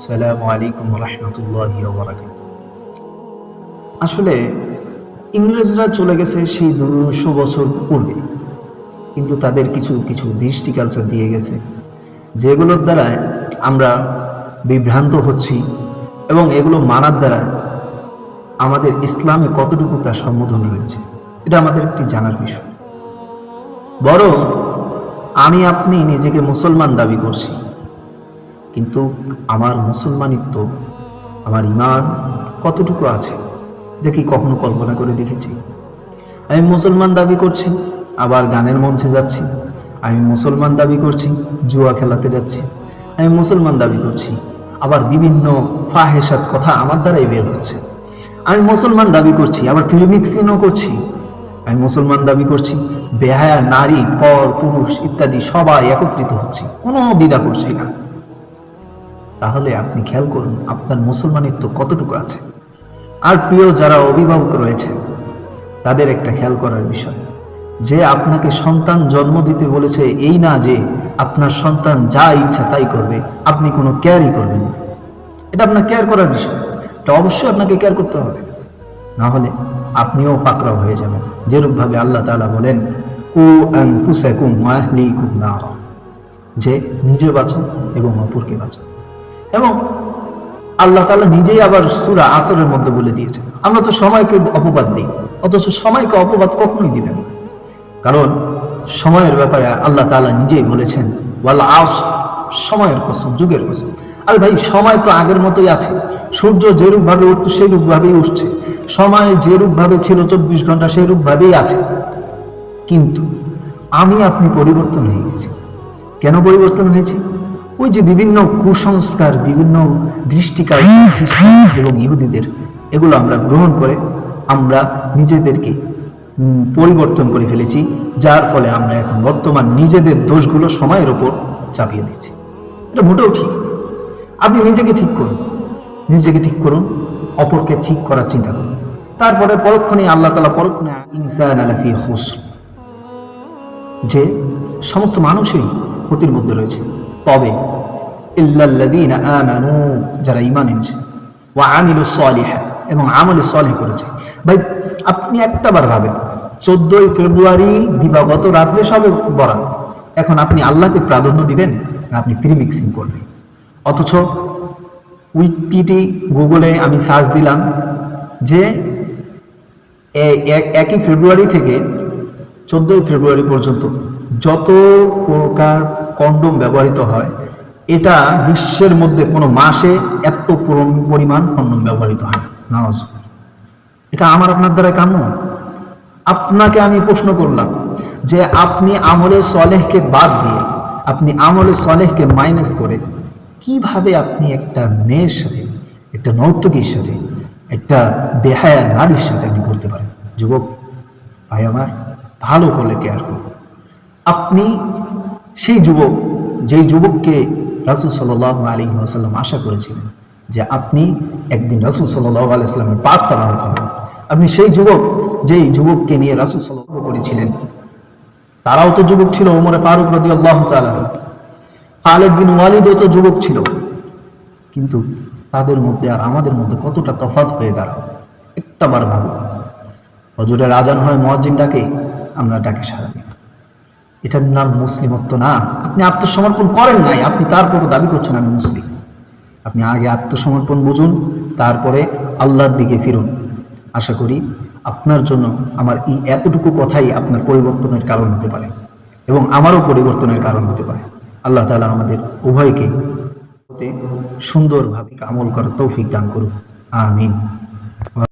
আসসালামু আলাইকুম রহমতুল্লাহি ওয়া বারাকাতুহু। আসলে ইংরেজরা চলে গেছে সেই 200 বছর পূর্বে, কিন্তু তাদের কিছু কিছু দৃষ্টি কালচার দিয়ে গেছে যেগুলোর দ্বারা আমরা বিভ্রান্ত হচ্ছি, এবং এগুলো মানার দ্বারা আমাদের ইসলামে কতটুকু তার সম্বোধন রয়েছে এটা আমাদের একটি জানার বিষয়। বরং আমি আপনি নিজেকে মুসলমান দাবি করছি, কিন্তু আমার মুসলমানিত্ব, আমার ঈমান কতটুকু আছে এটা কি কখনো কল্পনা করে দেখেছি? আমি মুসলমান দাবি করছি, আবার গানের মঞ্চে যাচ্ছি। আমি মুসলমান দাবি করছি, জুয়া খেলাতে যাচ্ছি। আমি মুসলমান দাবি করছি, আবার বিভিন্ন ফাহেসাত কথা আমার দ্বারাই বের হচ্ছে। আমি মুসলমান দাবি করছি, আবার ফিল্মিক্সিনও করছি। আমি মুসলমান দাবি করছি, বেহায়া নারী, পর পুরুষ ইত্যাদি সবাই একত্রিত হচ্ছে, কোনো দ্বিধা করছি না। তাহলে আপনি খেয়াল করুন আপনার মুসলমানিত্ব কতটুকু আছে। আর প্রিয় যারা অভিভাবক রয়েছে তাদের একটা খেয়াল করার বিষয়, যে আপনাকে সন্তান জন্ম দিতে বলেছে এই না যে আপনার সন্তান যা ইচ্ছা তাই করবে, আপনি কোনো কেয়ারই করবেন না। এটা আপনার কেয়ার করার বিষয়, এটা অবশ্যই আপনাকে কেয়ার করতে হবে, না হলে আপনিও পাকড়াও হয়ে যাবেন। যেরূপ ভাবে আল্লাহ তাআলা বলেন, কু আনফুসাকুম ওয়া আহলিকুম নারা, যে নিজে বাঁচো এবং অপরকে বাঁচো। এবং আল্লাহ তাআলা নিজেই আবার সূরা আসরের মধ্যে বলে দিয়েছেন। আমরা তো সময়কে অপবাদ দিই, অথচ সময়কে অপবাদ কখনোই দিবেন না, কারণ সময়ের ব্যাপারে আল্লাহ তাআলা নিজেই বলেছেন, ওয়াল আসর, সময়ের কসম, যুগের কসম। আর ভাই, সময় তো আগের মতোই আছে। সূর্য যেরূপ ভাবে উঠতো সেই রূপ ভাবেই উঠছে, সময় যেরূপ ভাবে ছিল 24 ঘন্টা সেই রূপ ভাবেই আছে। কিন্তু আমি আপনি পরিবর্তন হয়ে গেছি। কেন পরিবর্তন হয়েছে? ওই যে বিভিন্ন কুসংস্কার, বিভিন্ন দৃষ্টিকাল এবং ইহুদিদের, এগুলো আমরা গ্রহণ করে আমরা নিজেদেরকে পরিবর্তন করে ফেলেছি, যার ফলে আমরা এখন বর্তমান নিজেদের দোষগুলো সময়ের উপর চাপিয়ে দিচ্ছি। এটা মোটেও ঠিক। আপনি নিজেকে ঠিক করুন, নিজেকে ঠিক করুন, অপরকে ঠিক করার চিন্তা করুন। তারপরে পরক্ষণে আল্লাহ তাআলা পরক্ষণে ইনসান আলাফি খুসর, যে সমস্ত মানুষই ক্ষতির মধ্যে রয়েছে, তবে ইল্লাল্লাযীনা আমানু, যারা ঈমান এনেছে, ওয়া আমিলুস সালিহাত, এবং আমলে সালেহ করেছে। ভাই, আপনি একটাবার ভাবেন, 14 ফেব্রুয়ারি দিবাগত রাত্রে সবে বরাত, এখন আপনি আল্লাহকে প্রাধান্য দিবেন না আপনি ফ্রি মিক্সিং করবেন? অথচ উইকিপিডিয়া, গুগলে আমি সার্চ দিলাম যে 1 ফেব্রুয়ারি থেকে 14 ফেব্রুয়ারি পর্যন্ত যত প্রকার কন্ডোম ব্যবহৃত হয়, এটা বিশ্বের মধ্যে কোনো মাসে এত পরিমাণ কন্ডোম ব্যবহৃত হয় না। এটা আমার আপনার দ্বারা কাম্য? আপনাকে আমি প্রশ্ন করলাম যে আপনি আমলে সলেহকে বাদ দিয়ে, আপনি আমলে সলেহকে মাইনাস করে কিভাবে আপনি একটা মেয়ের সাথে, একটা নর্তকীর সাথে, একটা বেহায়া নারীর সাথে আপনি করতে পারেন? যুবক ভাই আমার, ভালো করে কেয়ার করুন। আপনি সেই যুবক, যেই যুবককে রাসূল সাল্লাল্লাহু আলাইহি ওয়াসাল্লাম আশা করেছিলেন যে আপনি একদিন রাসূল সাল্লাল্লাহু আলাইহি ওয়াসাল্লামের পাক তালাওয়াত করবেন। আপনি সেই যুবক, যেই যুবককে নিয়ে রাসূল সাল্লাল্লাহু করেছিলেন। তারাও তো যুবক ছিল, ওমর ফারুক রাদিয়াল্লাহু তাআলা, খালিদ বিন ওয়ালিদও তো যুবক ছিল, কিন্তু তাদের মধ্যে আর আমাদের মধ্যে কতটা তফাৎ হয়ে দাঁড়ায় একটাবার ভাবুন। হজরের আজান হয়, মুয়াজ্জিন ডাকে, আমরা ডাকে সাড়া দিই। এটার নাম মুসলিমত্ব না। আপনি আত্মসমর্পণ করেন নাই, আপনি তারপরও দাবি করছেন আমি মুসলিম। আপনি আগে আত্মসমর্পণ বুঝুন, তারপরে আল্লাহর দিকে ফিরুন। আশা করি আপনার জন্য আমার এই এতটুকু কথাই আপনার পরিবর্তনের কারণ হতে পারে, এবং আমারও পরিবর্তনের কারণ হতে পারে। আল্লাহ তাআলা আমাদের উভয়কে সুন্দরভাবে আমল করার তৌফিক দান করুন। আমিন।